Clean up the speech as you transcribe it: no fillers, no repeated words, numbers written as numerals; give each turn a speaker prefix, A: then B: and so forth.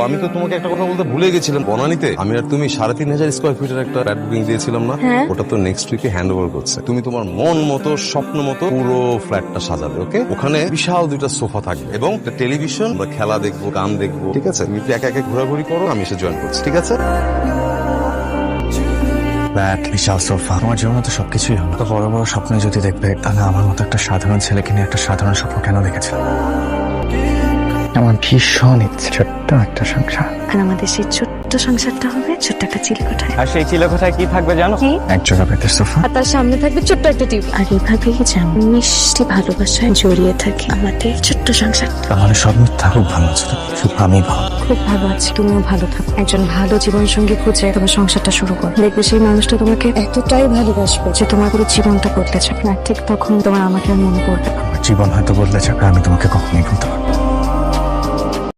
A: আমি তো তোমাকে একটা কথা বলতে ভুলে গেছিলাম, বনানীতে আমি আর তুমি ৩,৫০০ স্কোয়ার ফিটের একটা ফ্ল্যাট বুকিং দিয়েছিলাম না?
B: হ্যাঁ।
A: ওটা তো নেক্সট উইকে হ্যান্ড ওভার করছে। তুমি তোমার মন মতো স্বপ্ন মতো পুরো ফ্ল্যাটটা সাজাবে। ওকে, ওখানে বিশাল 2টা সোফা থাকবে এবং একটা টেলিভিশন, আমরা খেলা দেখবো, গান দেখবো। ঠিক আছে, তুমি একটু একা একা ঘোরাঘুরি করো, আমি এসে জয়েন করছি। ঠিক আছে?
C: ফ্ল্যাট, বিশাল সোফা, আমার জীবনে তো সবকিছুই হলো। তো বড় বড় স্বপ্ন যদি দেখবে, তাহলে আমার মতো একটা সাধারণ ছেলেকে নিয়ে একটা সাধারণ স্বপ্ন কেন দেখেছে? আমার ভীষণ ইচ্ছে ছোট্ট একটা সংসার।
B: আর আমাদের সেই ছোট্ট সংসারটা হবে ছোট্ট একটা চিলেকোঠায়।
C: আর সেই চিলেকোঠায় কি থাকবে জানো?
B: কি?
C: এক জোড়া বেতের সোফা।
B: আর তার সামনে থাকবে ছোট্ট একটা টিভি। আর এভাবেই যেন মিষ্টি ভালোবাসায় জড়িয়ে থাকে আমাদের ছোট্ট সংসারটা।
C: তাহলে সব মিথ্যা। খুব ভালো ছিল, শুধু আমি ভালো।
B: খুব ভালো আছি, তুমিও ভালো থাকো। একজন ভালো জীবন সঙ্গী খুঁজে তোমার সংসারটা শুরু করো। দেখবে সেই মানুষটা তোমাকে এতটাই ভালোবাসবে যে তোমার পুরো জীবনটা বদলে যাবে। আর ঠিক তখন তোমার আমাকে আর মনে পড়বে না।
C: আমার জীবন হয়তো বদলে যাবে, আমি তোমাকে কখনোই ভুলতে পারবো না।